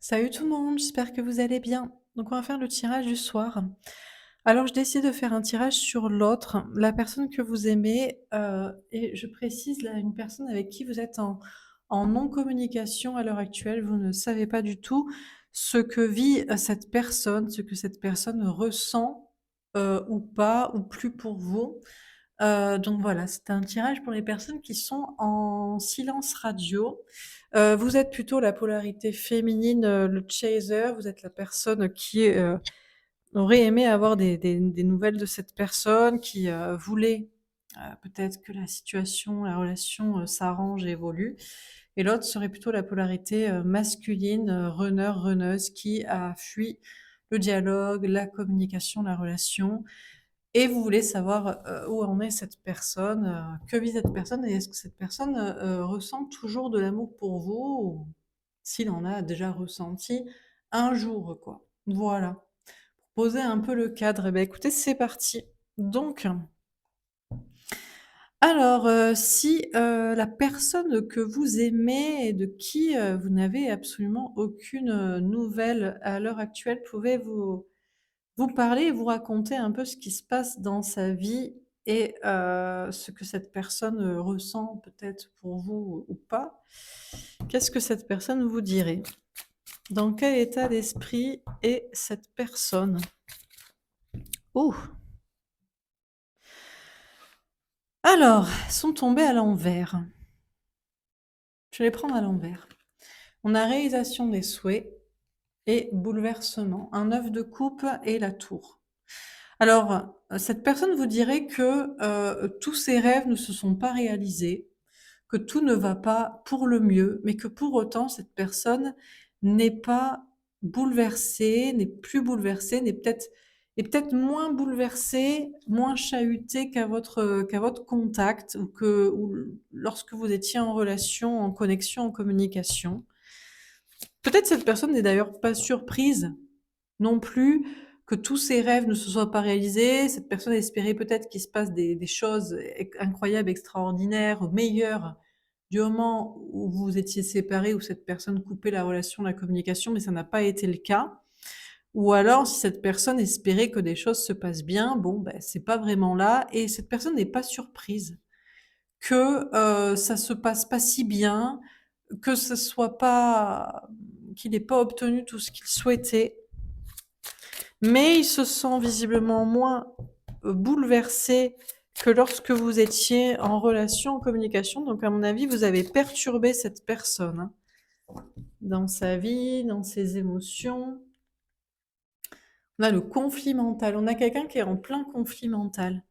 Salut tout le monde, j'espère que vous allez bien. Donc on va faire le tirage du soir. Alors je décide de faire un tirage sur l'autre, la personne que vous aimez, et je précise là, une personne avec qui vous êtes en non-communication à l'heure actuelle. Vous ne savez pas du tout ce que vit cette personne, ce que cette personne ressent ou pas, ou plus pour vous. Donc voilà, c'est un tirage pour les personnes qui sont en silence radio. Vous êtes plutôt la polarité féminine, le chaser, vous êtes la personne qui, aurait aimé avoir des nouvelles de cette personne, qui, voulait, peut-être que la situation, la relation, s'arrange et évolue. Et l'autre serait plutôt la polarité, masculine, runner, runneuse qui a fui le dialogue, la communication, la relation et vous voulez savoir, où en est cette personne, que vit cette personne et est-ce que cette personne, ressent toujours de l'amour pour vous ou s'il en a déjà ressenti un jour, quoi. Voilà. Pour poser un peu le cadre, eh beh, écoutez, c'est parti. Donc, alors, si, la personne que vous aimez et de qui, vous n'avez absolument aucune, nouvelle à l'heure actuelle pouvait vous parler et vous raconter un peu ce qui se passe dans sa vie et ce que cette personne, ressent peut-être pour vous ou pas. Qu'est-ce que cette personne vous dirait? Dans quel état d'esprit est cette personne? Oh! Alors, elles sont tombées à l'envers. Je vais les prendre à l'envers. On a réalisation des souhaits et bouleversement, un 9 de coupe et la tour. Alors, cette personne vous dirait que, tous ses rêves ne se sont pas réalisés, que tout ne va pas pour le mieux, mais que pour autant cette personne n'est pas bouleversée, n'est plus bouleversée, n'est peut-être moins bouleversée, moins chahutée qu'à votre contact ou lorsque vous étiez en relation, en connexion, en communication. Peut-être cette personne n'est d'ailleurs pas surprise non plus que tous ses rêves ne se soient pas réalisés. Cette personne espérait peut-être qu'il se passe des choses incroyables, extraordinaires, meilleures du moment où vous étiez séparés, où cette personne coupait la relation, la communication, mais ça n'a pas été le cas. Ou alors, si cette personne espérait que des choses se passent bien, bon, ben, c'est pas vraiment là, et cette personne n'est pas surprise que ça se passe pas si bien, que ce soit pas, qu'il n'ait pas obtenu tout ce qu'il souhaitait. Mais il se sent visiblement moins, bouleversé que lorsque vous étiez en relation, en communication. Donc à mon avis, vous avez perturbé cette personne, hein, dans sa vie, dans ses émotions. On a le conflit mental. On a quelqu'un qui est en plein conflit mental,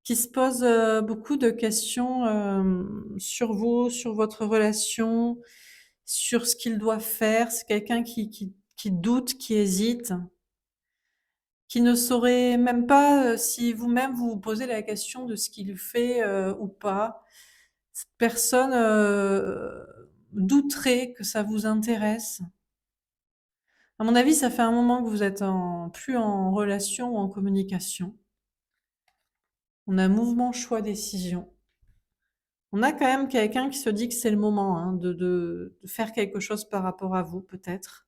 qui se pose, beaucoup de questions, sur vous, sur votre relation, sur ce qu'il doit faire. C'est quelqu'un qui doute, qui hésite. Qui ne saurait même pas, si vous-même vous vous posez la question de ce qu'il fait, ou pas. Cette personne, douterait que ça vous intéresse. À mon avis, ça fait un moment que vous êtes plus en relation ou en communication. On a mouvement, choix, décision. On a quand même quelqu'un qui se dit que c'est le moment, hein, de faire quelque chose par rapport à vous, peut-être.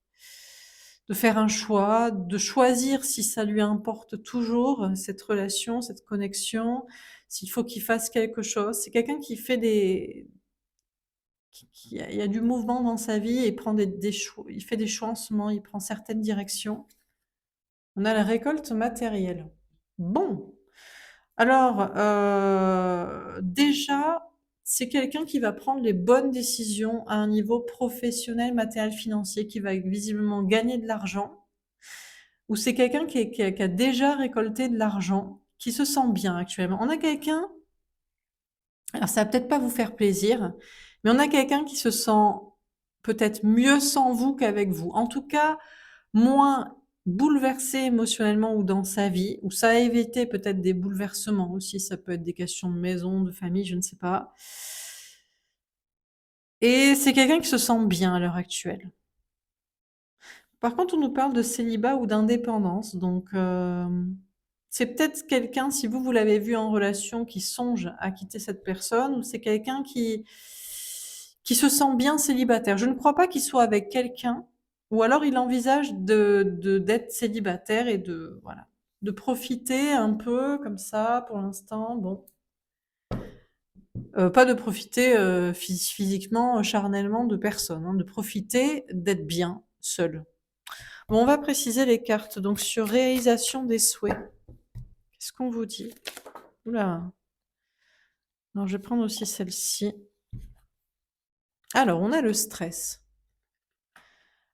De faire un choix, de choisir si ça lui importe toujours, cette relation, cette connexion, s'il faut qu'il fasse quelque chose. C'est quelqu'un qui fait des qui il y a du mouvement dans sa vie et prend des choix, il fait des choix en ce moment, il prend certaines directions. On a la récolte matérielle. Bon, alors, déjà, c'est quelqu'un qui va prendre les bonnes décisions à un niveau professionnel, matériel, financier, qui va visiblement gagner de l'argent. Ou c'est quelqu'un qui a déjà récolté de l'argent, qui se sent bien actuellement. On a quelqu'un, alors ça va peut-être pas vous faire plaisir, mais on a quelqu'un qui se sent peut-être mieux sans vous qu'avec vous. En tout cas, moins bouleversé émotionnellement ou dans sa vie, ou ça a évité peut-être des bouleversements aussi, ça peut être des questions de maison, de famille, je ne sais pas. Et c'est quelqu'un qui se sent bien à l'heure actuelle. Par contre, on nous parle de célibat ou d'indépendance, donc c'est peut-être quelqu'un, si vous l'avez vu en relation, qui songe à quitter cette personne, ou c'est quelqu'un qui se sent bien célibataire. Je ne crois pas qu'il soit avec quelqu'un, Ou alors il envisage d'être célibataire et voilà, de profiter un peu comme ça pour l'instant. Bon, pas de profiter physiquement, charnellement de personne, hein, de profiter d'être bien seul. Bon, on va préciser les cartes. Donc sur réalisation des souhaits, qu'est-ce qu'on vous dit? Oula. Non, je vais prendre aussi celle-ci. Alors, on a le stress.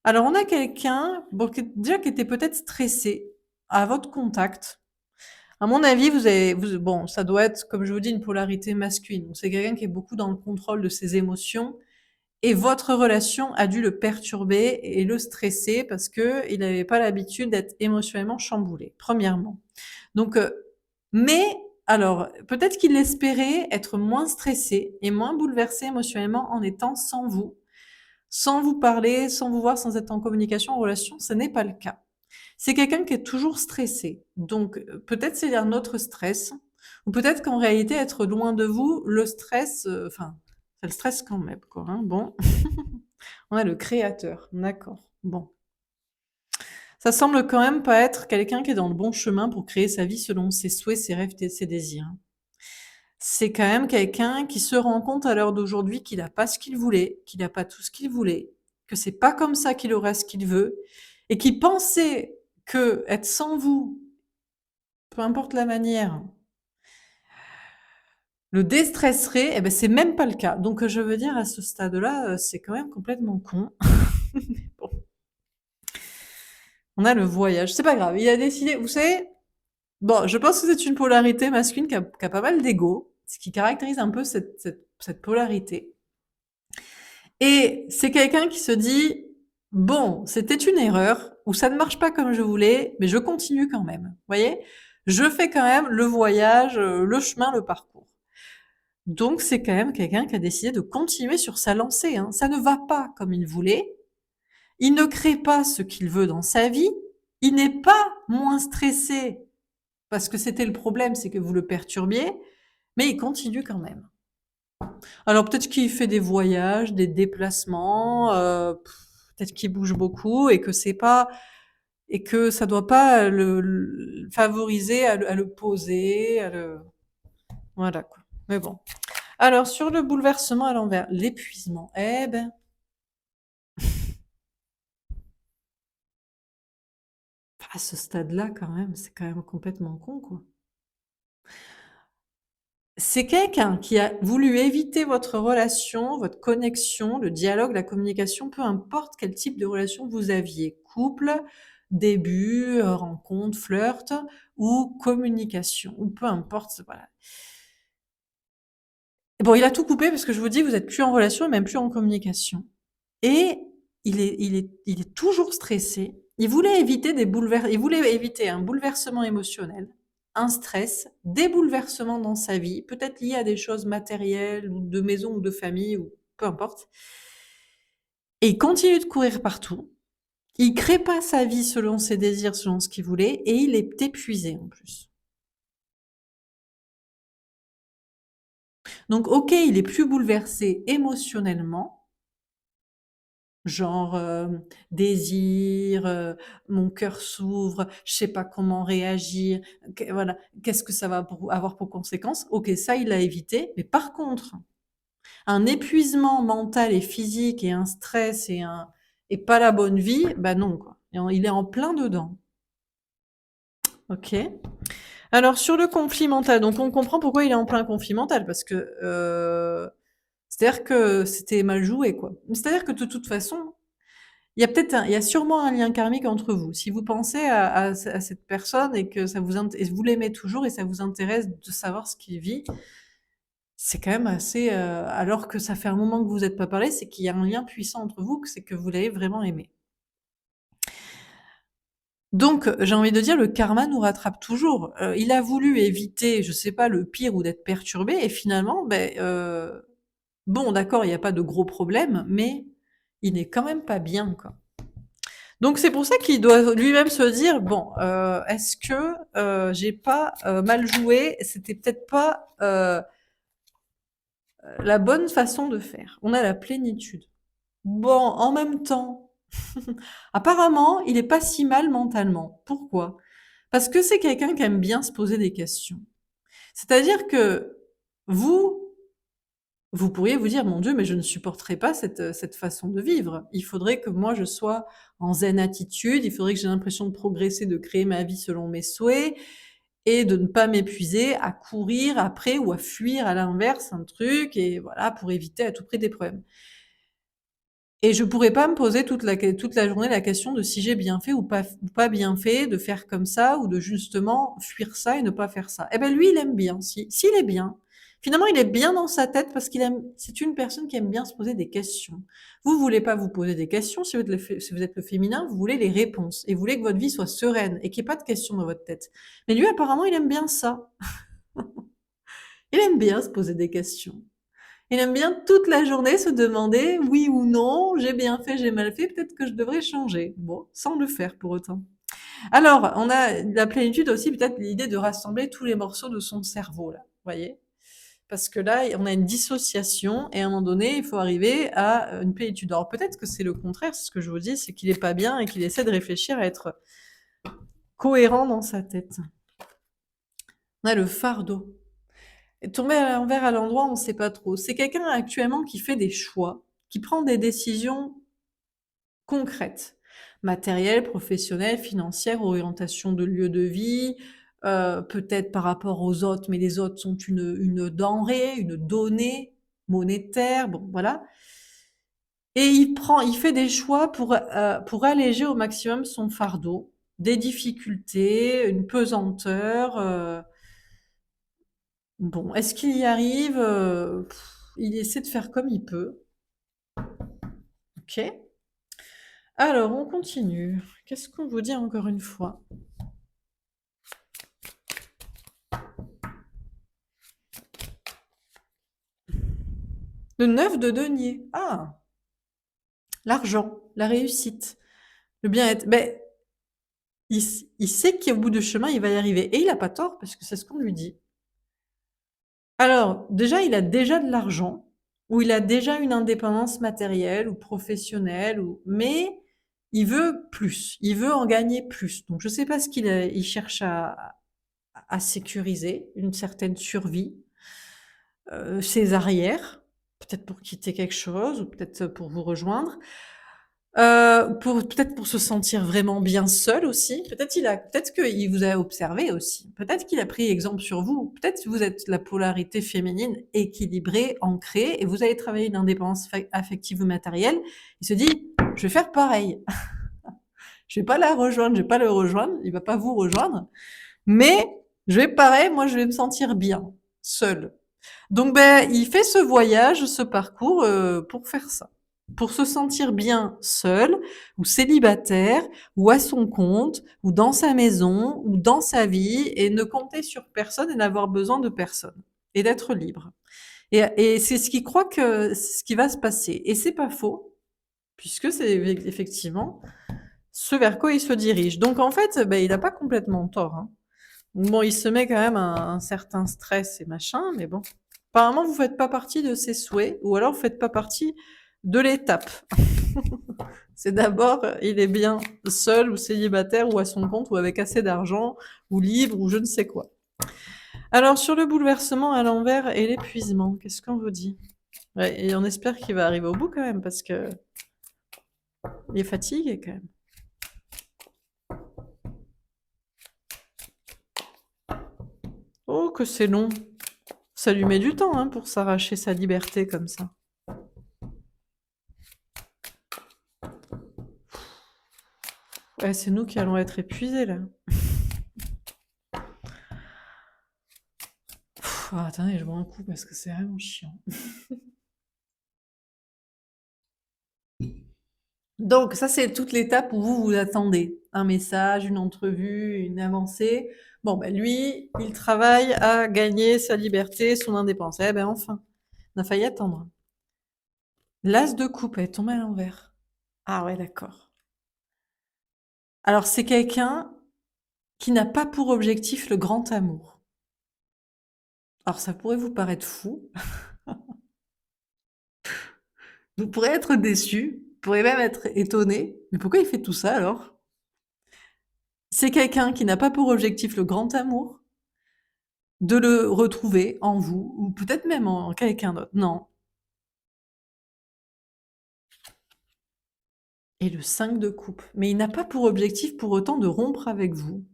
Alors, on a quelqu'un, bon, déjà qui était peut-être stressé à votre contact. À mon avis, bon, ça doit être, comme je vous dis, une polarité masculine. C'est quelqu'un qui est beaucoup dans le contrôle de ses émotions et votre relation a dû le perturber et le stresser parce que il n'avait pas l'habitude d'être émotionnellement chamboulé, premièrement. Donc, mais alors, peut-être qu'il espérait être moins stressé et moins bouleversé émotionnellement en étant sans vous parler, sans vous voir, sans être en communication, en relation, ce n'est pas le cas. C'est quelqu'un qui est toujours stressé. Donc, peut-être c'est un autre stress, ou peut-être qu'en réalité, être loin de vous, le stress, enfin, ça le stresse quand même, quoi. Hein. Bon, on a le créateur, d'accord. Bon, ça semble quand même pas être quelqu'un qui est dans le bon chemin pour créer sa vie selon ses souhaits, ses rêves et ses désirs. C'est quand même quelqu'un qui se rend compte à l'heure d'aujourd'hui qu'il n'a pas ce qu'il voulait, qu'il n'a pas tout ce qu'il voulait, que c'est pas comme ça qu'il aura ce qu'il veut, et qui pensait que être sans vous, peu importe la manière, le déstresserait, eh ben c'est même pas le cas. Donc je veux dire à ce stade-là, c'est quand même complètement con. Bon. On a le voyage, c'est pas grave. Il a décidé, vous savez, bon, je pense que c'est une polarité masculine qui a pas mal d'ego, ce qui caractérise un peu cette polarité. Et c'est quelqu'un qui se dit, bon, c'était une erreur, ou ça ne marche pas comme je voulais, mais je continue quand même. Vous voyez? Je fais quand même le voyage, le chemin, le parcours. Donc c'est quand même quelqu'un qui a décidé de continuer sur sa lancée, hein. Ça ne va pas comme il voulait. Il ne crée pas ce qu'il veut dans sa vie. Il n'est pas moins stressé parce que c'était le problème, c'est que vous le perturbiez, mais il continue quand même. Alors peut-être qu'il fait des voyages, des déplacements, peut-être qu'il bouge beaucoup et que c'est pas et que ça doit pas le favoriser à le poser, à le voilà quoi. Mais bon. Alors sur le bouleversement à l'envers, l'épuisement. Eh ben, à ce stade-là quand même, c'est quand même complètement con quoi. C'est quelqu'un qui a voulu éviter votre relation, votre connexion, le dialogue, la communication, peu importe quel type de relation vous aviez. Couple, début, rencontre, flirt ou communication, ou peu importe, voilà. Bon, il a tout coupé parce que je vous dis, vous êtes plus en relation et même plus en communication. Et il est toujours stressé. Il voulait éviter un bouleversement émotionnel, un stress, des bouleversements dans sa vie, peut-être liés à des choses matérielles ou de maison ou de famille ou peu importe. Et il continue de courir partout. Il crée pas sa vie selon ses désirs, selon ce qu'il voulait, et il est épuisé en plus. Donc, ok, il est plus bouleversé émotionnellement, genre désir, mon cœur s'ouvre, je sais pas comment réagir, voilà, qu'est-ce que ça va avoir pour conséquence? Ok, ça il l'a évité, mais par contre, un épuisement mental et physique et un stress et pas la bonne vie, bah non quoi. Il est en plein dedans. Ok. Alors sur le conflit mental, donc on comprend pourquoi il est en plein conflit mental parce que c'est-à-dire que c'était mal joué quoi. C'est-à-dire que de toute façon, il y a sûrement un lien karmique entre vous. Si vous pensez à cette personne et que et vous l'aimez toujours et ça vous intéresse de savoir ce qu'il vit, c'est quand même assez, alors que ça fait un moment que vous n'êtes pas parlé, c'est qu'il y a un lien puissant entre vous, que c'est que vous l'avez vraiment aimé. Donc, j'ai envie de dire, le karma nous rattrape toujours. Il a voulu éviter, je sais pas, le pire ou d'être perturbé, et finalement, ben, bon, d'accord, il n'y a pas de gros problème, mais il n'est quand même pas bien, quoi. Donc c'est pour ça qu'il doit lui-même se dire bon, est-ce que j'ai pas mal joué? C'était peut-être pas la bonne façon de faire. On a la plénitude. Bon, en même temps, Apparemment, il est pas si mal mentalement. Pourquoi? Parce que c'est quelqu'un qui aime bien se poser des questions. C'est-à-dire que vous, vous pourriez vous dire: «Mon Dieu, mais je ne supporterai pas cette façon de vivre. Il faudrait que moi je sois en zen attitude, il faudrait que j'ai l'impression de progresser, de créer ma vie selon mes souhaits et de ne pas m'épuiser à courir après ou à fuir à l'inverse un truc et voilà, pour éviter à tout prix des problèmes». Et je pourrais pas me poser toute la journée la question de si j'ai bien fait ou pas bien fait de faire comme ça ou de justement fuir ça et ne pas faire ça. Eh ben lui, il aime bien. S'il est bien, finalement, il est bien dans sa tête parce qu'il aime. C'est une personne qui aime bien se poser des questions. Vous voulez pas vous poser des questions si si vous êtes le féminin, vous voulez les réponses et vous voulez que votre vie soit sereine et qu'il n'y ait pas de questions dans votre tête. Mais lui, apparemment, il aime bien ça. Il aime bien se poser des questions. Il aime bien toute la journée se demander oui ou non, j'ai bien fait, j'ai mal fait, peut-être que je devrais changer. Bon, sans le faire pour autant. Alors, on a la plénitude aussi, peut-être l'idée de rassembler tous les morceaux de son cerveau, là. Vous voyez? Parce que là, on a une dissociation et à un moment donné, il faut arriver à une plénitude. Alors peut-être que c'est le contraire, c'est ce que je vous dis, c'est qu'il est pas bien et qu'il essaie de réfléchir à être cohérent dans sa tête. On a le fardeau. Et tomber à l'envers à l'endroit, on ne sait pas trop. C'est quelqu'un actuellement qui fait des choix, qui prend des décisions concrètes, matérielles, professionnelles, financières, orientation de lieu de vie, peut-être par rapport aux autres, mais les autres sont une denrée, une donnée monétaire, bon voilà. Et il fait des choix pour alléger au maximum son fardeau, des difficultés, une pesanteur. Bon, est-ce qu'il y arrive? Il essaie de faire comme il peut. Ok. Alors, on continue. Qu'est-ce qu'on vous dit encore une fois? Le 9 de denier. Ah, l'argent, la réussite, le bien-être. Ben, il sait qu'au bout du chemin, il va y arriver. Et il n'a pas tort, parce que c'est ce qu'on lui dit. Alors, déjà, il a déjà de l'argent, ou il a déjà une indépendance matérielle ou professionnelle, mais il veut plus, il veut en gagner plus. Donc, je ne sais pas ce il cherche à sécuriser, une certaine survie, ses arrières, peut-être pour quitter quelque chose, ou peut-être pour vous rejoindre. Peut-être pour se sentir vraiment bien seul aussi. Peut-être qu'il vous a observé aussi. Peut-être qu'il a pris exemple sur vous. Peut-être que vous êtes la polarité féminine équilibrée, ancrée, et vous avez travaillé une indépendance affective ou matérielle. Il se dit, je vais faire pareil. Je vais pas la rejoindre, je vais pas le rejoindre, il va pas vous rejoindre, mais je vais pareil, moi je vais me sentir bien, seul. Donc ben, il fait ce voyage, ce parcours pour faire ça, pour se sentir bien seul ou célibataire ou à son compte ou dans sa maison ou dans sa vie et ne compter sur personne et n'avoir besoin de personne et d'être libre. Et c'est ce qu'il croit que c'est ce qui va se passer. Et c'est pas faux, puisque c'est effectivement ce vers quoi il se dirige. Donc en fait, ben, il n'a pas complètement tort. Hein. Bon, il se met quand même un certain stress et machin, mais bon. Apparemment, vous faites pas partie de ses souhaits, ou alors vous faites pas partie de l'étape. C'est d'abord, il est bien seul ou célibataire ou à son compte ou avec assez d'argent ou libre ou je ne sais quoi. Alors sur le bouleversement à l'envers et l'épuisement, qu'est-ce qu'on vous dit? Ouais, et on espère qu'il va arriver au bout quand même parce que il est fatigué quand même. Oh que c'est long. Ça lui met du temps hein, pour s'arracher sa liberté comme ça. Ouais, c'est nous qui allons être épuisés là. Attendez, je bois un coup parce que c'est vraiment chiant. Donc, ça, c'est toute l'étape où vous vous attendez. Un message, une entrevue, une avancée. Bon, ben lui, il travaille à gagner sa liberté, son indépendance. Eh ben enfin, on a failli attendre. L'as de coupe, elle est tombée à l'envers. Ah ouais, d'accord. Alors, c'est quelqu'un qui n'a pas pour objectif le grand amour. Alors, ça pourrait vous paraître fou. Vous pourrez être déçu. pourrait même être étonné. Mais pourquoi il fait tout ça alors? C'est quelqu'un qui n'a pas pour objectif le grand amour, de le retrouver en vous, ou peut-être même en quelqu'un d'autre. Non. Et le 5 de coupe. Mais il n'a pas pour objectif pour autant de rompre avec vous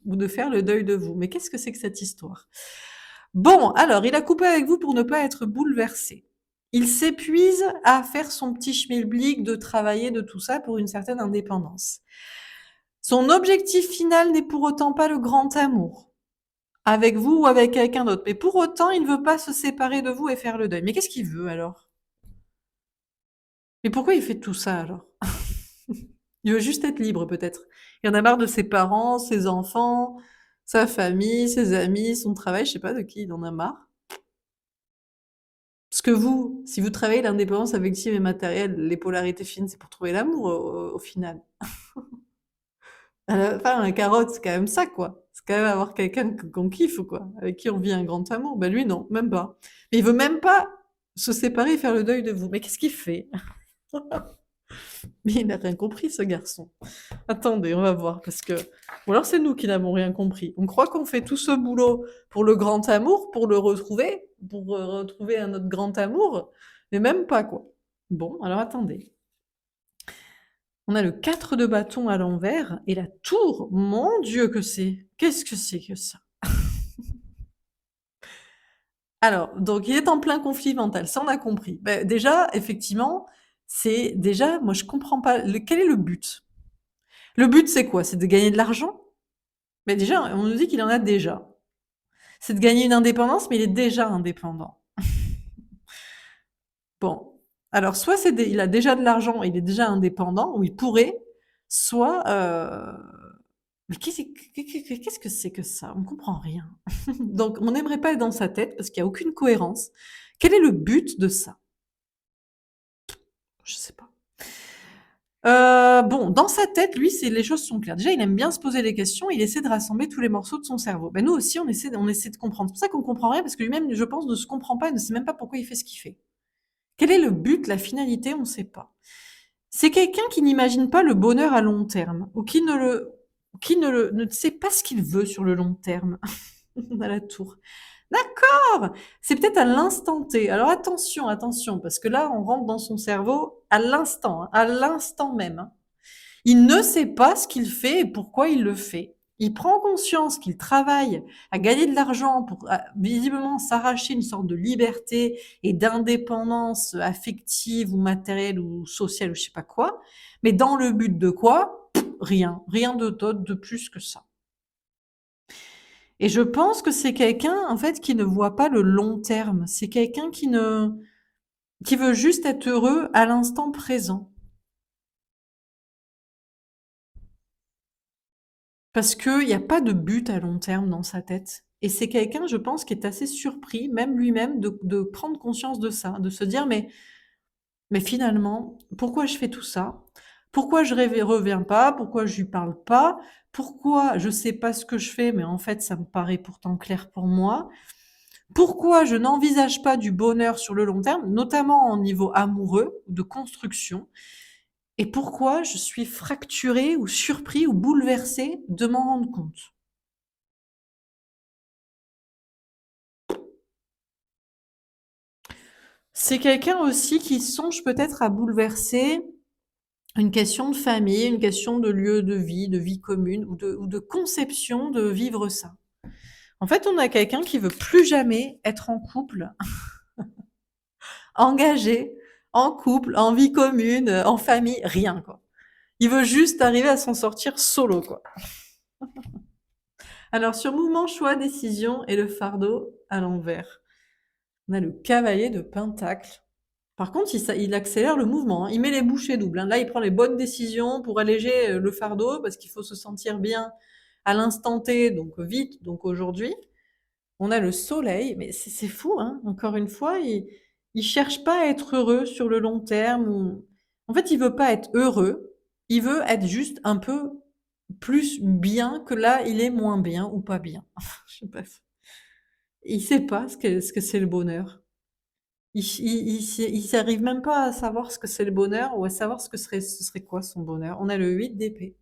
ou de faire le deuil de vous. Mais qu'est-ce que c'est que cette histoire? Bon, alors, il a coupé avec vous pour ne pas être bouleversé. Il s'épuise à faire son petit schmilblick de travailler de tout ça pour une certaine indépendance. Son objectif final n'est pour autant pas le grand amour, avec vous ou avec quelqu'un d'autre. Mais pour autant, il ne veut pas se séparer de vous et faire le deuil. Mais qu'est-ce qu'il veut alors? Mais pourquoi il fait tout ça alors? Il veut juste être libre peut-être. Il en a marre de ses parents, ses enfants, sa famille, ses amis, son travail, je sais pas de qui il en a marre. Parce que vous, si vous travaillez l'indépendance affective et matérielle, les polarités fines, c'est pour trouver l'amour au final. À la fin, la carotte, c'est quand même ça, quoi. C'est quand même avoir quelqu'un qu'on kiffe, quoi, avec qui on vit un grand amour. Ben lui, non, même pas. Mais il veut même pas se séparer et faire le deuil de vous. Mais qu'est-ce qu'il fait? Mais il n'a rien compris, ce garçon. Attendez, on va voir, parce que... Ou alors c'est nous qui n'avons rien compris. On croit qu'on fait tout ce boulot pour le grand amour, pour le retrouver, pour retrouver un autre grand amour, mais même pas, quoi. Bon, alors attendez. On a le 4 de bâton à l'envers et la tour. Mon Dieu que c'est. Qu'est-ce que c'est que ça? Alors, donc il est en plein conflit mental, ça on a compris. Ben, déjà, effectivement, c'est déjà, moi je comprends pas, quel est le but? Le but c'est quoi? C'est de gagner de l'argent? Mais déjà, on nous dit qu'il en a déjà. C'est de gagner une indépendance, mais il est déjà indépendant. Bon, alors soit il a déjà de l'argent, il est déjà indépendant, ou il pourrait, soit... mais qu'est-ce que c'est que ça? On ne comprend rien. Donc, on n'aimerait pas être dans sa tête parce qu'il n'y a aucune cohérence. Quel est le but de ça? Je sais pas. Bon, dans sa tête, lui, les choses sont claires. Déjà, il aime bien se poser des questions, il essaie de rassembler tous les morceaux de son cerveau. Ben, nous aussi, on essaie de comprendre. C'est pour ça qu'on comprend rien, parce que lui-même, je pense, ne se comprend pas et ne sait même pas pourquoi il fait ce qu'il fait. Quel est le but, la finalité? On ne sait pas. C'est quelqu'un qui n'imagine pas le bonheur à long terme, ou ne sait pas ce qu'il veut sur le long terme. À la tour. D'accord! C'est peut-être à l'instant T. Alors attention, attention, parce que là, on rentre dans son cerveau à l'instant, hein, à l'instant même, hein. Il ne sait pas ce qu'il fait et pourquoi il le fait. Il prend conscience qu'il travaille à gagner de l'argent pour visiblement s'arracher une sorte de liberté et d'indépendance affective ou matérielle ou sociale ou je sais pas quoi. Mais dans le but de quoi? Rien. Rien de d'autre de plus que ça. Et je pense que c'est quelqu'un, en fait, qui ne voit pas le long terme. C'est quelqu'un qui veut juste être heureux à l'instant présent. Parce qu'il n'y a pas de but à long terme dans sa tête. Et c'est quelqu'un, je pense, qui est assez surpris, même lui-même, de prendre conscience de ça, de se dire, mais finalement, pourquoi je fais tout ça? Pourquoi je reviens pas? Pourquoi je lui parle pas? Pourquoi je sais pas ce que je fais, mais en fait, ça me paraît pourtant clair pour moi? Pourquoi je n'envisage pas du bonheur sur le long terme, notamment au niveau amoureux, de construction? Et pourquoi je suis fracturée ou surpris ou bouleversée de m'en rendre compte? C'est quelqu'un aussi qui songe peut-être à bouleverser une question de famille, une question de lieu de vie commune ou de conception de vivre ça. En fait, on a quelqu'un qui veut plus jamais être en couple, engagé, en couple, en vie commune, en famille, rien, quoi. Il veut juste arriver à s'en sortir solo, quoi. Alors, sur mouvement, choix, décision et le fardeau à l'envers. On a le cavalier de Pentacle. Par contre, il accélère le mouvement, hein. Il met les bouchées doubles, hein. Là, il prend les bonnes décisions pour alléger le fardeau, parce qu'il faut se sentir bien à l'instant T, donc vite, donc aujourd'hui. On a le soleil, mais c'est fou, hein. Encore une fois, il cherche pas à être heureux sur le long terme. En fait, il veut pas être heureux, il veut être juste un peu plus bien que là, il est moins bien ou pas bien. Je sais pas. Il sait pas ce que c'est le bonheur. Il arrive même pas à savoir ce que c'est le bonheur ou à savoir ce serait quoi son bonheur. On a le 8 d'épée.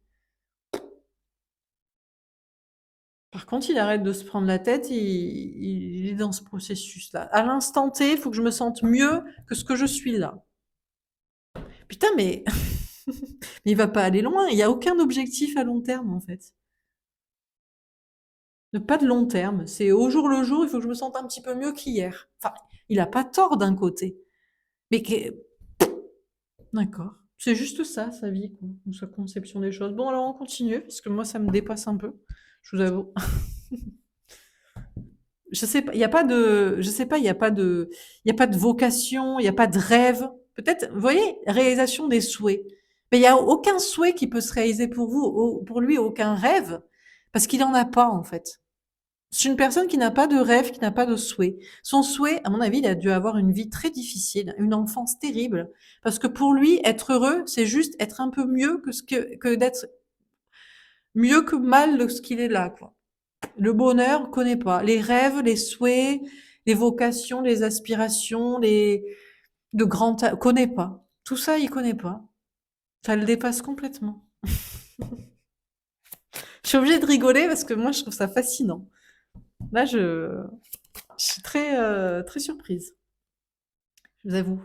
Par contre, il arrête de se prendre la tête, il est dans ce processus-là. À l'instant T, il faut que je me sente mieux que ce que je suis là. Putain, mais, mais il va pas aller loin. Il n'y a aucun objectif à long terme, en fait. Pas de long terme. C'est au jour le jour, il faut que je me sente un petit peu mieux qu'hier. Enfin, il a pas tort d'un côté. Mais d'accord. C'est juste ça, sa vie, quoi, ou sa conception des choses. Bon, alors on continue, parce que moi, ça me dépasse un peu. Je vous avoue. Je sais pas, il y a pas de, je sais pas, il y a pas de vocation, il y a pas de rêve. Peut-être, vous voyez, réalisation des souhaits. Mais il y a aucun souhait qui peut se réaliser pour vous, pour lui, aucun rêve, parce qu'il en a pas, en fait. C'est une personne qui n'a pas de rêve, qui n'a pas de souhait. Son souhait, à mon avis, il a dû avoir une vie très difficile, une enfance terrible, parce que pour lui, être heureux, c'est juste être un peu mieux que d'être mieux que mal de ce qu'il est là, quoi. Le bonheur, connaît pas. Les rêves, les souhaits, les vocations, les aspirations, de connaît pas. Tout ça, il connaît pas. Ça le dépasse complètement. Je suis obligée de rigoler parce que moi, je trouve ça fascinant. Là, je suis très surprise. Je vous avoue.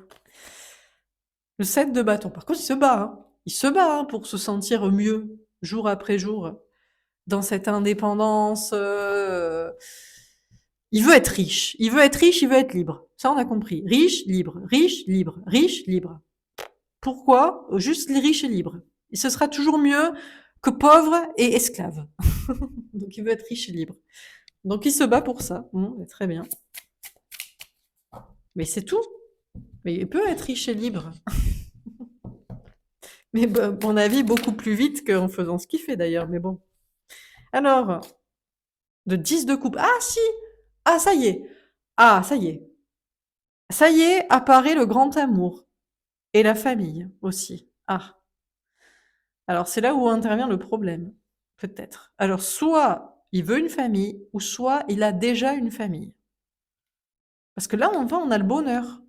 Le 7 de bâton. Par contre, il se bat, hein. Il se bat, hein, pour se sentir mieux, jour après jour, dans cette indépendance. Il veut être riche. Il veut être riche, il veut être libre. Ça, on a compris. Riche, libre. Riche, libre. Riche, libre. Pourquoi? Juste les riches et libres. Et ce sera toujours mieux que pauvre et esclave. Donc, il veut être riche et libre. Donc, il se bat pour ça. Bon, très bien. Mais c'est tout. Mais il peut être riche et libre. Mais à mon avis, beaucoup plus vite qu'en faisant ce qu'il fait d'ailleurs. Mais bon. Alors, de 10 de coupe. Ah si! Ah, ça y est. Ah, ça y est. Ça y est, apparaît le grand amour. Et la famille aussi. Ah. Alors, c'est là où intervient le problème. Peut-être. Alors, soit il veut une famille, ou soit il a déjà une famille. Parce que là, enfin, on a le bonheur.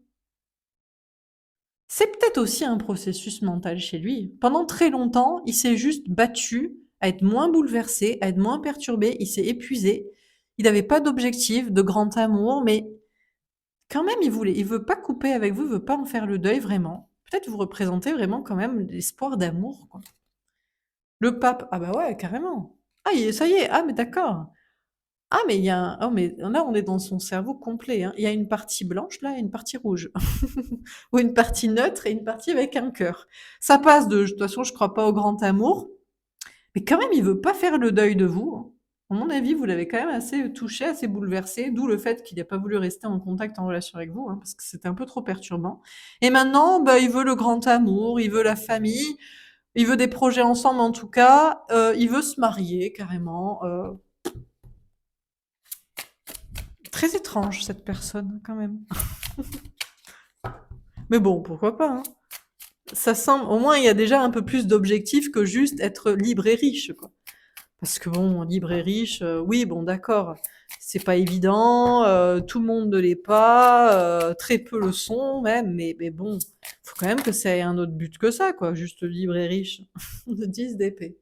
C'est peut-être aussi un processus mental chez lui. Pendant très longtemps, il s'est juste battu à être moins bouleversé, à être moins perturbé, il s'est épuisé. Il n'avait pas d'objectif, de grand amour, mais quand même, il veut pas couper avec vous, il veut pas en faire le deuil vraiment. Peut-être vous représentez vraiment quand même l'espoir d'amour, quoi. Le pape, ah bah ouais, carrément. Ah, ça y est, ah mais d'accord. Ah mais il y a oh mais là on est dans son cerveau complet, hein. Il y a une partie blanche là et une partie rouge. Ou une partie neutre et une partie avec un cœur. Ça passe de toute façon je crois pas au grand amour, mais quand même il veut pas faire le deuil de vous, hein. À mon avis, vous l'avez quand même assez touché, assez bouleversé, d'où le fait qu'il n'a pas voulu rester en contact, en relation avec vous, hein, parce que c'était un peu trop perturbant. Et maintenant, bah, il veut le grand amour, il veut la famille, il veut des projets ensemble en tout cas, il veut se marier carrément. Très étrange cette personne quand même. Mais bon, pourquoi pas, hein. Ça semble, au moins il y a déjà un peu plus d'objectifs que juste être libre et riche, quoi. Parce que bon, libre et riche, oui, bon, d'accord, c'est pas évident, tout le monde ne l'est pas, très peu le sont même, mais bon, faut quand même que ça ait un autre but que ça, quoi, juste libre et riche. De 10 d'épée.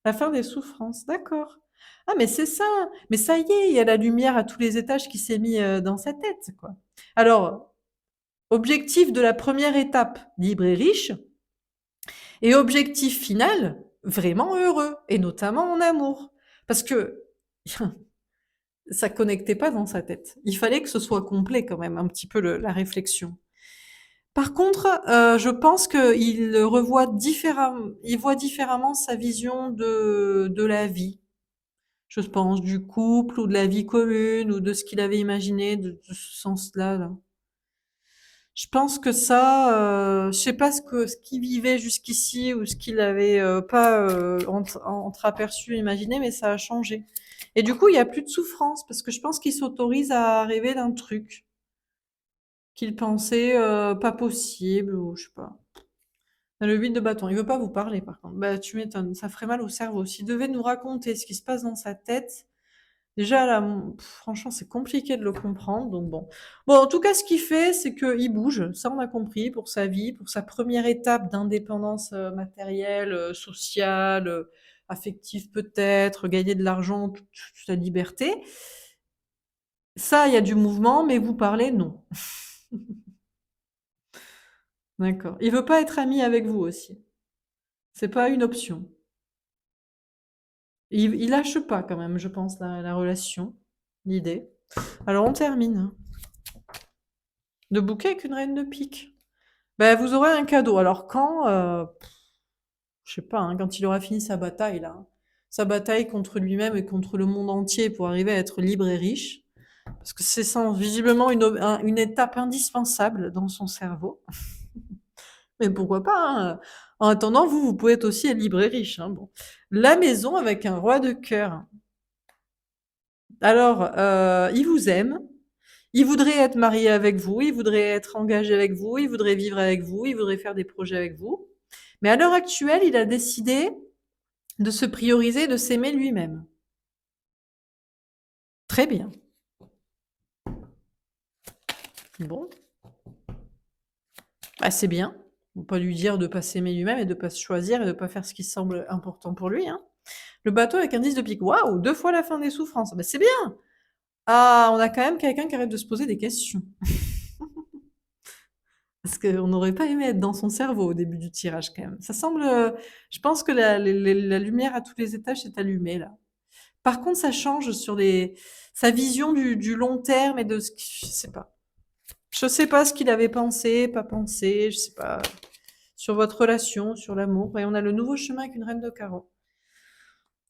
La fin des souffrances, d'accord. Ah, mais c'est ça, mais ça y est, il y a la lumière à tous les étages qui s'est mis dans sa tête, quoi. Alors, objectif de la première étape, libre et riche, et objectif final, vraiment heureux, et notamment en amour. Parce que ça connectait pas dans sa tête. Il fallait que ce soit complet quand même, un petit peu la réflexion. Par contre, je pense qu'il revoit différemment, il voit différemment sa vision de la vie. Je pense du couple ou de la vie commune ou de ce qu'il avait imaginé de ce sens-là. Là. Je pense que ça, je sais pas ce qu'il vivait jusqu'ici ou ce qu'il avait pas entreaperçu, imaginé, mais ça a changé. Et du coup, il y a plus de souffrance parce que je pense qu'il s'autorise à rêver d'un truc qu'il pensait pas possible ou je sais pas. Le 8 de bâton, il veut pas vous parler par contre. Bah tu m'étonnes, ça ferait mal au cerveau. S'il devait nous raconter ce qui se passe dans sa tête, Déjà là, franchement, c'est compliqué de le comprendre, donc bon. Bon, en tout cas, ce qu'il fait, c'est qu'il bouge, ça on a compris, pour sa vie, pour sa première étape d'indépendance, matérielle, sociale, affective peut-être, gagner de l'argent, toute la liberté. Ça, il y a du mouvement, mais vous parlez, non. D'accord. Il veut pas être ami avec vous aussi. C'est pas une option. Il lâche pas quand même, je pense, la relation, l'idée. Alors on termine. De bouquet avec une reine de pique. Ben, vous aurez un cadeau. Alors quand, je sais pas, hein, quand il aura fini sa bataille là, sa bataille contre lui-même et contre le monde entier pour arriver à être libre et riche, parce que c'est visiblement une étape indispensable dans son cerveau. Mais pourquoi pas, hein. En attendant, vous pouvez être aussi libre et riche, hein, bon. La maison avec un roi de cœur. Alors, il vous aime, il voudrait être marié avec vous, il voudrait être engagé avec vous, il voudrait vivre avec vous, il voudrait faire des projets avec vous. Mais à l'heure actuelle, il a décidé de se prioriser, de s'aimer lui-même. Très bien. Bon, bah, c'est bien. On peut pas lui dire de pas s'aimer lui-même et de pas se choisir et de pas faire ce qui semble important pour lui, hein. Le bateau avec un 10 de pique. Waouh, 2 fois la fin des souffrances. Bah, c'est bien. Ah, on a quand même quelqu'un qui arrête de se poser des questions. Parce qu'on n'aurait pas aimé être dans son cerveau au début du tirage quand même. Ça semble, je pense que la lumière à tous les étages s'est allumée là. Par contre, ça change sur sa vision du long terme et de ce qui, je sais pas. Je sais pas ce qu'il avait pensé, pas pensé, je sais pas. Sur votre relation, sur l'amour. Et on a le nouveau chemin avec une reine de carreau.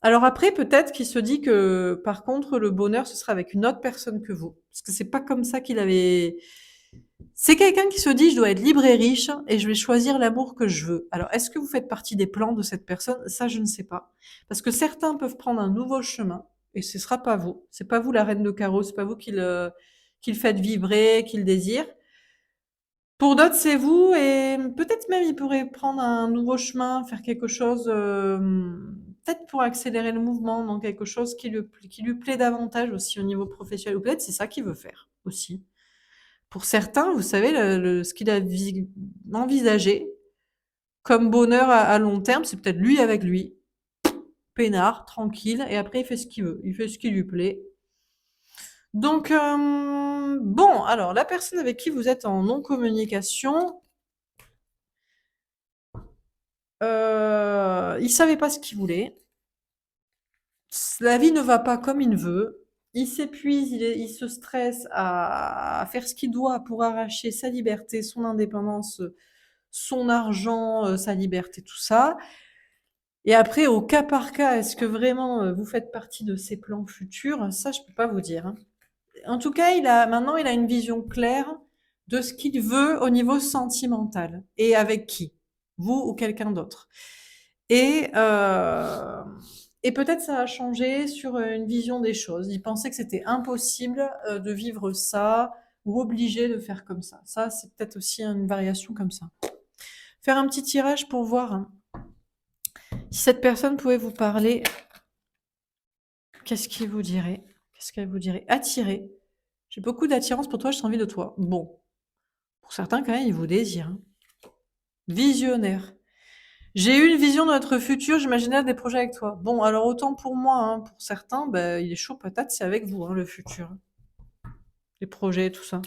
Alors après, peut-être qu'il se dit que, par contre, le bonheur, ce sera avec une autre personne que vous. Parce que c'est pas comme ça qu'il avait. C'est quelqu'un qui se dit, je dois être libre et riche et je vais choisir l'amour que je veux. Alors, est-ce que vous faites partie des plans de cette personne? Ça, je ne sais pas. Parce que certains peuvent prendre un nouveau chemin et ce sera pas vous. C'est pas vous la reine de carreau, c'est pas vous qui le faites vibrer, qui le désire. Pour d'autres, c'est vous et peut-être même il pourrait prendre un nouveau chemin, faire quelque chose, peut-être pour accélérer le mouvement dans quelque chose qui lui plaît davantage aussi au niveau professionnel ou peut-être c'est ça qu'il veut faire aussi. Pour certains, vous savez, ce qu'il a envisagé comme bonheur à long terme, c'est peut-être lui avec lui, peinard, tranquille, et après il fait ce qu'il veut, il fait ce qui lui plaît. Donc, bon, alors la personne avec qui vous êtes en non-communication, il savait pas ce qu'il voulait. La vie ne va pas comme il veut. Il s'épuise, il se stresse à faire ce qu'il doit pour arracher sa liberté, son indépendance, son argent, sa liberté, tout ça. Et après, au cas par cas, est-ce que vraiment vous faites partie de ses plans futurs? Ça, je peux pas vous dire, hein. En tout cas, maintenant, il a une vision claire de ce qu'il veut au niveau sentimental et avec qui, vous ou quelqu'un d'autre. Et, euh, et peut-être ça a changé sur une vision des choses. Il pensait que c'était impossible de vivre ça ou obligé de faire comme ça. Ça, c'est peut-être aussi une variation comme ça. Faire un petit tirage pour voir, hein, si cette personne pouvait vous parler, qu'est-ce qu'il vous dirait? Qu'est-ce qu'elle vous dirait? Attirer. J'ai beaucoup d'attirance pour toi, j'ai envie de toi. Bon, pour certains, quand même, ils vous désirent, hein. Visionnaire. J'ai eu une vision de notre futur, j'imaginais des projets avec toi. Bon, alors autant pour moi, hein, pour certains, bah, il est chaud patate, c'est avec vous, hein, le futur. Les projets, tout ça.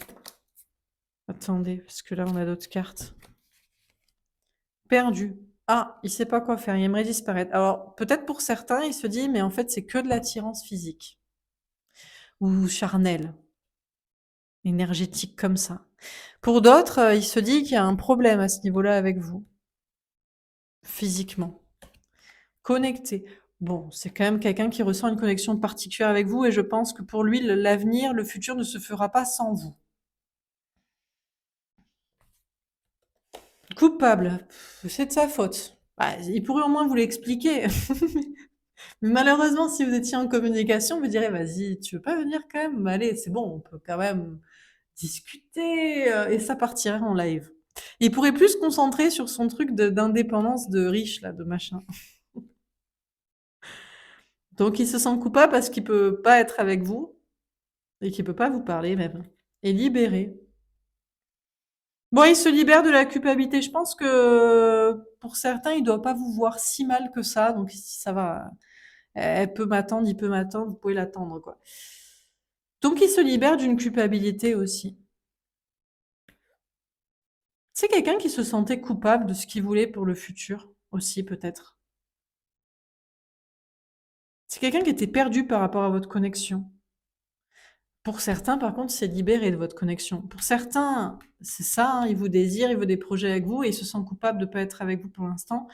Attendez, parce que là, on a d'autres cartes. Perdu. Ah, il sait pas quoi faire, il aimerait disparaître. Alors, peut-être pour certains, il se dit, mais en fait, c'est que de l'attirance physique. Ou charnelle, énergétique comme ça. Pour d'autres, il se dit qu'il y a un problème à ce niveau-là avec vous, physiquement. Connecté. Bon, c'est quand même quelqu'un qui ressent une connexion particulière avec vous et je pense que pour lui, l'avenir, le futur ne se fera pas sans vous. Coupable. C'est de sa faute. Bah, il pourrait au moins vous l'expliquer. Mais malheureusement, si vous étiez en communication, vous direz, vas-y, tu veux pas venir quand même? Allez, c'est bon, on peut quand même discuter, et ça partirait en live. Il pourrait plus se concentrer sur son truc d'indépendance de riche, là, de machin. Donc il se sent coupable parce qu'il peut pas être avec vous et qu'il peut pas vous parler même. Et libéré. Bon, il se libère de la culpabilité. Je pense que pour certains, il doit pas vous voir si mal que ça. Donc si ça va, elle peut m'attendre, il peut m'attendre, vous pouvez l'attendre, quoi. Donc il se libère d'une culpabilité aussi. C'est quelqu'un qui se sentait coupable de ce qu'il voulait pour le futur aussi, peut-être. C'est quelqu'un qui était perdu par rapport à votre connexion. Pour certains, par contre, c'est libéré de votre connexion. Pour certains, c'est ça, hein, il vous désire, il veut des projets avec vous et il se sent coupable de ne pas être avec vous pour l'instant.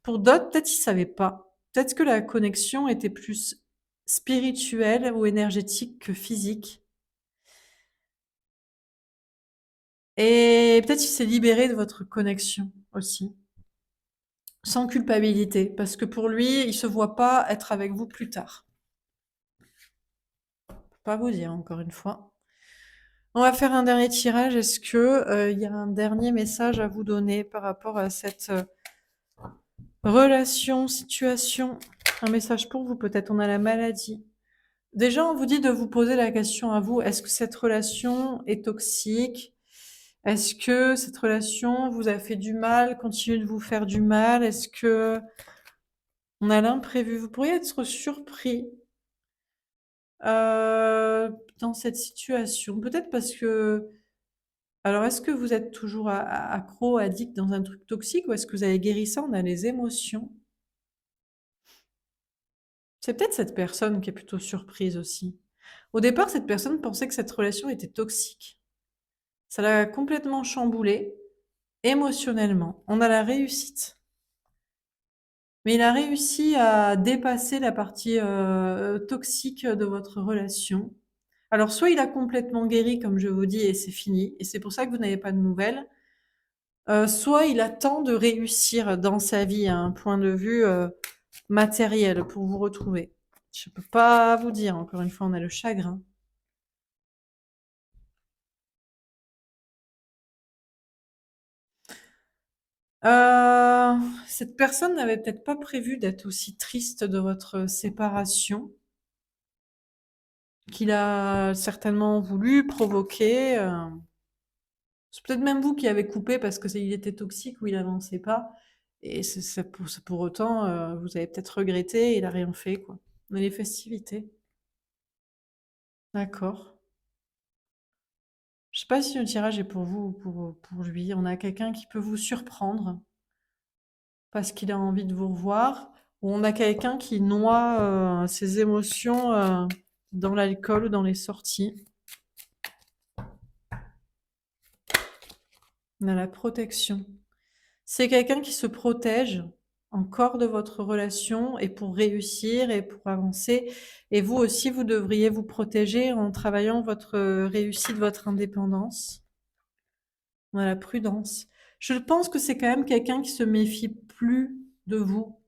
Pour d'autres, peut-être ils ne savaient pas. Peut-être que la connexion était plus spirituelle ou énergétique que physique. Et peut-être il s'est libéré de votre connexion aussi, sans culpabilité, parce que pour lui, il ne se voit pas être avec vous plus tard. Je peux pas vous dire, encore une fois. On va faire un dernier tirage. Est-ce que il y a un dernier message à vous donner par rapport à cette relation, situation? Un message pour vous, peut-être on a la maladie. Déjà, on vous dit de vous poser la question à vous, est-ce que cette relation est toxique? Est-ce que cette relation vous a fait du mal, continue de vous faire du mal? Est-ce que on a l'imprévu? Vous pourriez être surpris dans cette situation. Peut-être parce que alors, est-ce que vous êtes toujours accro, addict dans un truc toxique ou est-ce que vous avez guéri ça? On a les émotions. C'est peut-être cette personne qui est plutôt surprise aussi. Au départ, cette personne pensait que cette relation était toxique. Ça l'a complètement chamboulée émotionnellement. On a la réussite. Mais il a réussi à dépasser la partie toxique de votre relation. Alors, soit il a complètement guéri, comme je vous dis, et c'est fini, et c'est pour ça que vous n'avez pas de nouvelles, soit il attend de réussir dans sa vie à un point de vue matériel pour vous retrouver. Je peux pas vous dire, encore une fois, on a le chagrin. Euh, Cette personne n'avait peut-être pas prévu d'être aussi triste de votre séparation, qu'il a certainement voulu provoquer. C'est peut-être même vous qui avez coupé parce que il était toxique ou il avançait pas. Et c'est pour autant, vous avez peut-être regretté, il a rien fait, quoi. On a les festivités. D'accord. Je sais pas si le tirage est pour vous ou pour lui. On a quelqu'un qui peut vous surprendre parce qu'il a envie de vous revoir, ou on a quelqu'un qui noie ses émotions dans l'alcool ou dans les sorties. On a la protection. C'est quelqu'un qui se protège encore de votre relation et pour réussir et pour avancer. Et vous aussi, vous devriez vous protéger en travaillant votre réussite, votre indépendance. On a la prudence. Je pense que c'est quand même quelqu'un qui se méfie plus de vous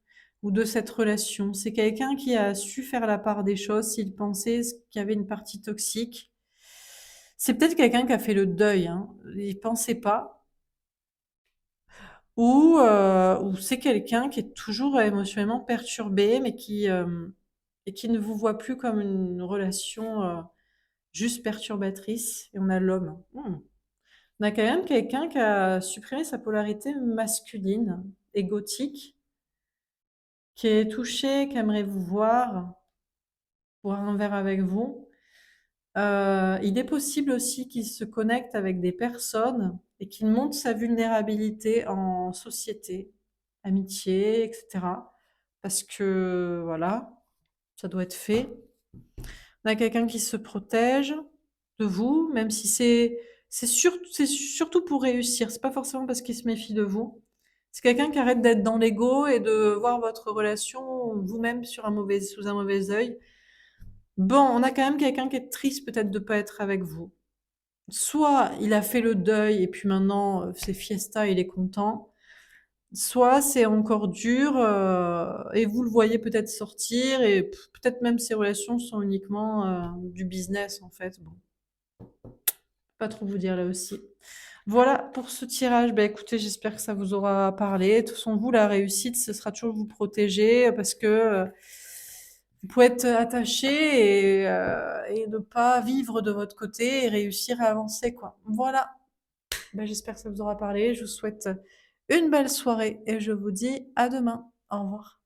ou de cette relation. C'est quelqu'un qui a su faire la part des choses s'il pensait qu'il y avait une partie toxique. C'est peut-être quelqu'un qui a fait le deuil, hein. Il pensait pas. Ou c'est quelqu'un qui est toujours émotionnellement perturbé, mais et qui ne vous voit plus comme une relation juste perturbatrice. Et on a l'homme. On a quand même quelqu'un qui a supprimé sa polarité masculine, égotique, qui est touché, qui aimerait vous voir, boire un verre avec vous. Il est possible aussi qu'il se connecte avec des personnes et qu'il montre sa vulnérabilité en société, amitié, etc. Parce que, voilà, ça doit être fait. On a quelqu'un qui se protège de vous, même si c'est surtout pour réussir. C'est pas forcément parce qu'il se méfie de vous. C'est quelqu'un qui arrête d'être dans l'ego et de voir votre relation vous-même sous un mauvais œil. Bon, on a quand même quelqu'un qui est triste peut-être de pas être avec vous. Soit il a fait le deuil et puis maintenant c'est fiesta, il est content. Soit c'est encore dur et vous le voyez peut-être sortir et peut-être même ces relations sont uniquement du business en fait. Bon, pas trop vous dire là aussi. Voilà pour ce tirage. Bah écoutez, j'espère que ça vous aura parlé. De toute façon, vous, la réussite, ce sera toujours vous protéger parce que Vous pouvez être attachés et ne pas vivre de votre côté et réussir à avancer, quoi. Voilà. Ben, j'espère que ça vous aura parlé. Je vous souhaite une belle soirée et je vous dis à demain. Au revoir.